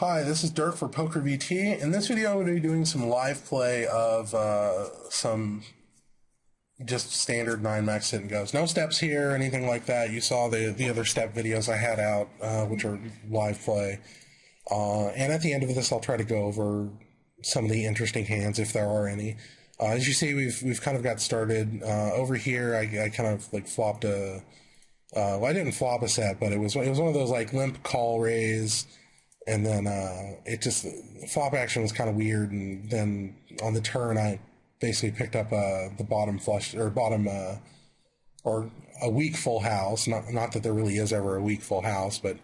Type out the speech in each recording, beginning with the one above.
Hi, this is Derk for PokerVT. In this video, I'm going to be doing some live play of some just standard 9-max sit and goes. No steps here or anything like that. You saw the other step videos I had out, which are live play. And at the end of this, I'll try to go over some of the interesting hands, if there are any. As you see, we've kind of got started. Over here, I kind of like flopped a... well, I didn't flop a set, but it was one of those like limp call raise. And then it just, flop action was kind of weird, and then on the turn I basically picked up the bottom flush, or bottom, or a weak full house. Not that there really is ever a weak full house, but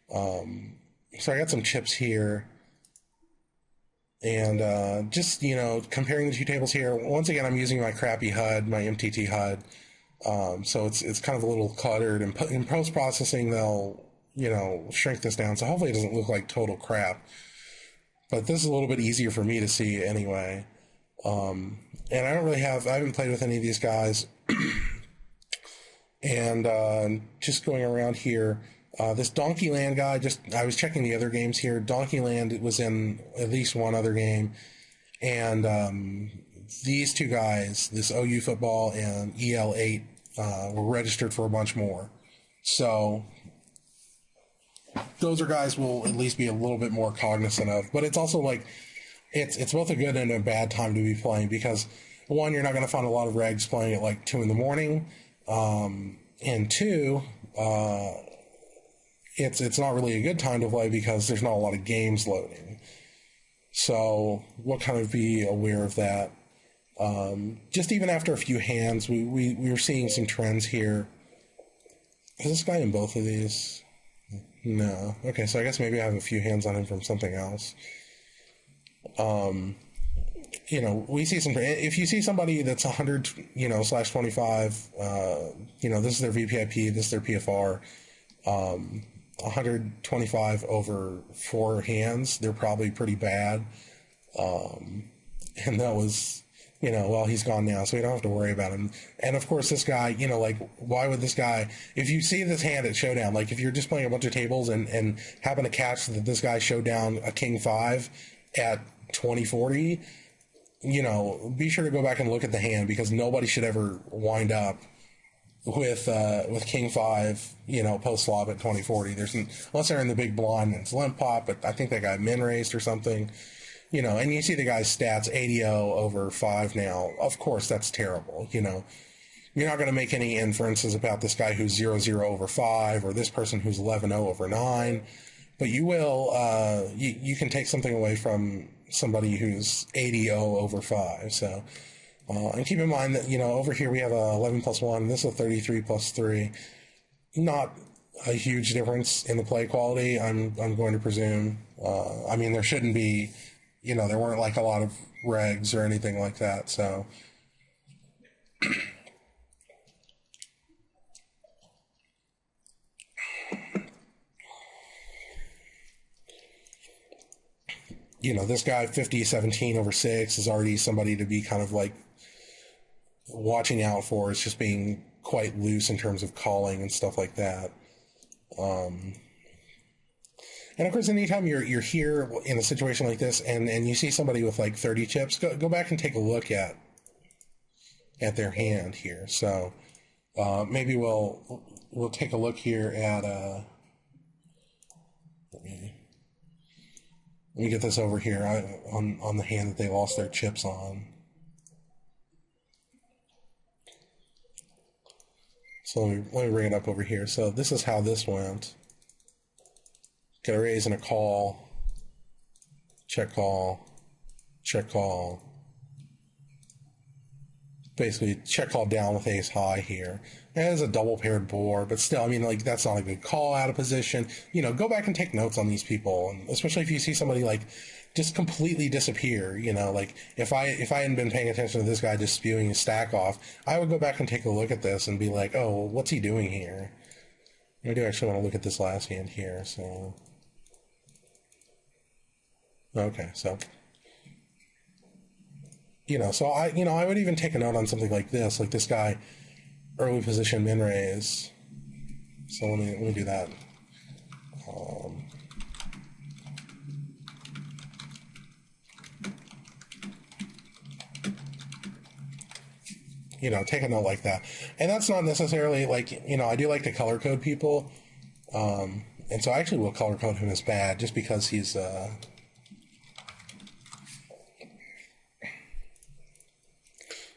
so I got some chips here, and just, you know, comparing the two tables here, once again I'm using my crappy HUD, my MTT HUD, so it's kind of a little cluttered, and in post-processing they'll, you know, shrink this down, so hopefully it doesn't look like total crap. But this is a little bit easier for me to see anyway. And I haven't played with any of these guys. And just going around here, this Donkey Land guy, I was checking the other games here. Donkey Land was in at least one other game. And these two guys, this OU Football and EL8, were registered for a bunch more. So those are guys we'll at least be a little bit more cognizant of. But it's also like, it's both a good and a bad time to be playing, because one, you're not going to find a lot of regs playing at like 2 in the morning, and two, it's not really a good time to play because there's not a lot of games loading. So we'll kind of be aware of that. Just even after a few hands, we were seeing some trends here. Is this guy in both of these? No. Okay, so I guess maybe I have a few hands on him from something else. You know, we see if you see somebody that's 100, you know, slash 25, you know, this is their VPIP, this is their PFR, 125 over 4 hands, they're probably pretty bad. And that was, you know, well, he's gone now, so we don't have to worry about him. And of course, this guy, you know, like, why would this guy, if you see this hand at Showdown, like, if you're just playing a bunch of tables and happen to catch that this guy showed down a King 5 at 2040, you know, be sure to go back and look at the hand, because nobody should ever wind up with King 5, you know, post flop at 2040. Unless they're in the big blind and it's limp pop, but I think that guy min raised or something. You know, and you see the guy's stats 80-0 over 5 now. Of course, that's terrible. You know, you're not going to make any inferences about this guy who's 0-0 over 5 or this person who's 11-0 over 9. But you will, you can take something away from somebody who's 80-0 over 5. So, and keep in mind that, you know, over here we have a 11 plus 1. This is a 33 plus 3. Not a huge difference in the play quality, I'm going to presume. I mean, there shouldn't be. You know, there weren't like a lot of regs or anything like that, so. You know, this guy 50-17 over 6 is already somebody to be kind of like watching out for. It's just being quite loose in terms of calling and stuff like that. And of course, anytime you're here in a situation like this, and you see somebody with like 30 chips, go back and take a look at their hand here. So maybe we'll take a look here at let me get this over here on the hand that they lost their chips on. So let me bring it up over here. So this is how this went. Get a raise and a call, check call, check call. Basically, check call down with ace high here. And it's a double paired board, but still, I mean, like, that's not a good call out of position. You know, go back and take notes on these people, and especially if you see somebody like just completely disappear. You know, like if I hadn't been paying attention to this guy just spewing his stack off, I would go back and take a look at this and be like, oh, what's he doing here? I do actually want to look at this last hand here, so. Okay, so, you know, so I would even take a note on something like this guy, early position min raise. So let me do that. you know, take a note like that. And that's not necessarily like, you know, I do like to color code people. And so I actually will color code him as bad just because he's,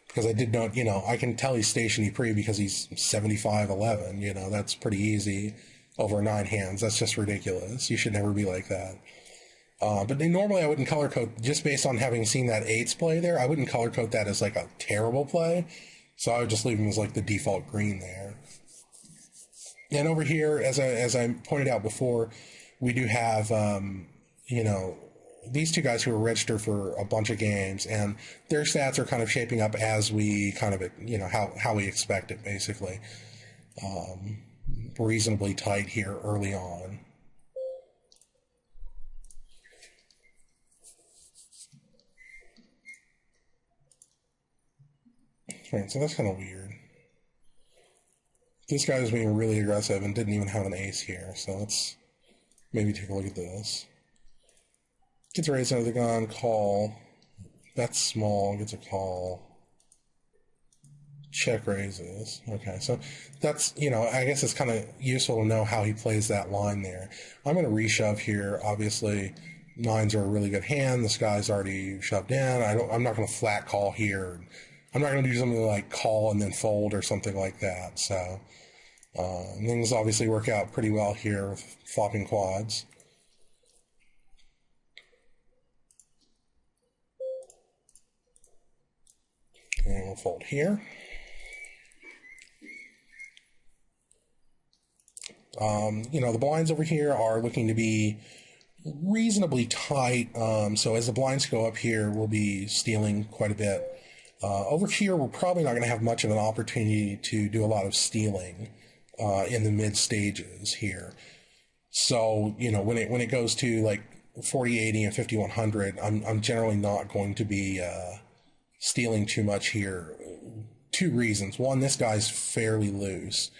because I did not, you know, I can tell he's station pre because he's 75-11, you know, that's pretty easy over 9 hands. That's just ridiculous. You should never be like that. But normally I wouldn't color code just based on having seen that 8s play there. I wouldn't color code that as like a terrible play. So I would just leave him as like the default green there. And over here, as I pointed out before, we do have, you know, these two guys who are registered for a bunch of games, and their stats are kind of shaping up as we kind of, you know, how we expect it, basically. Reasonably tight here early on. Right, so that's kind of weird. This guy was being really aggressive and didn't even have an ace here, so let's maybe take a look at this. Gets raised under the gun, call. That's small, gets a call. Check raises. Okay, so that's, you know, I guess it's kind of useful to know how he plays that line there. I'm going to reshove here. Obviously, 9s are a really good hand. This guy's already shoved in. I'm not going to flat call here. I'm not going to do something like call and then fold or something like that. So things obviously work out pretty well here with flopping quads. And we'll fold here. You know, the blinds over here are looking to be reasonably tight. So as the blinds go up here, we'll be stealing quite a bit. Over here, we're probably not going to have much of an opportunity to do a lot of stealing in the mid stages here. So, you know, when it goes to like 40-80 and 5100, I'm generally not going to be stealing too much here. 2 reasons. 1, this guy's fairly loose.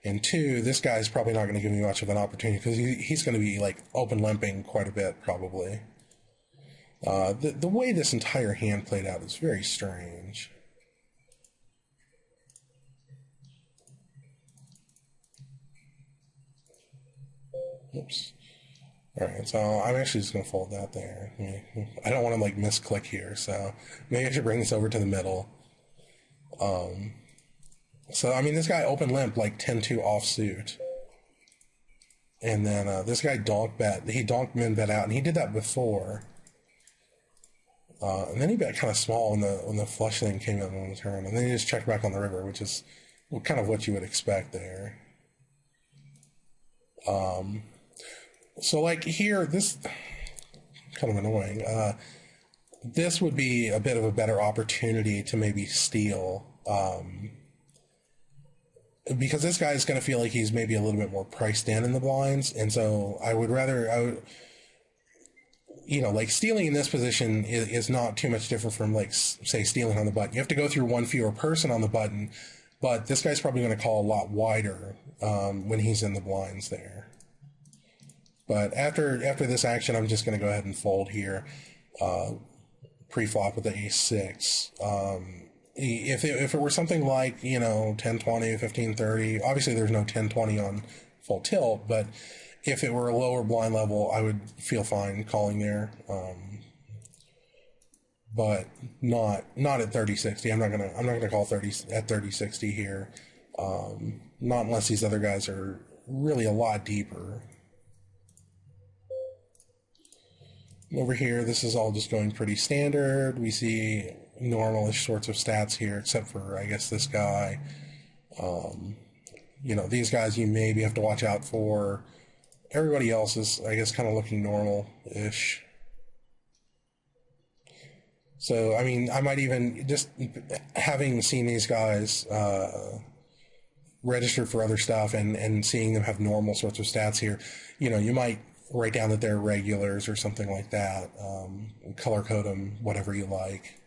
And 2, this guy's probably not going to give me much of an opportunity because he's going to be like open limping quite a bit probably. The way this entire hand played out is very strange. Oops. Alright, so I'm actually just going to fold that there. I don't want to like misclick here, so maybe I should bring this over to the middle. So, I mean, this guy open limp like 10-2 offsuit. And then this guy donk bet. He donk min bet out, and he did that before. And then he bet kind of small when the flush thing came in on the turn. And then he just checked back on the river, which is kind of what you would expect there. So like here, this kind of annoying. This would be a bit of a better opportunity to maybe steal. Because this guy is going to feel like he's maybe a little bit more priced in the blinds. And so I would, you know, like stealing in this position is not too much different from like, say, stealing on the button. You have to go through one fewer person on the button, but this guy's probably going to call a lot wider when he's in the blinds there. But after this action, I'm just going to go ahead and fold here, pre-flop with the ace-6. If it were something like, you know, 10-20, 15-30, obviously there's no 10-20 on full tilt, but if it were a lower blind level, I would feel fine calling there. But not at 30-60. I'm not gonna call 30 at 30-60 here. Not unless these other guys are really a lot deeper. Over here, this is all just going pretty standard. We see normalish sorts of stats here, except for, I guess, this guy. You know, these guys you maybe have to watch out for. Everybody else is, I guess, kind of looking normal-ish. So, I mean, I might even, just having seen these guys registered for other stuff and seeing them have normal sorts of stats here, you know, you might write down that they're regulars or something like that. Color code them, whatever you like.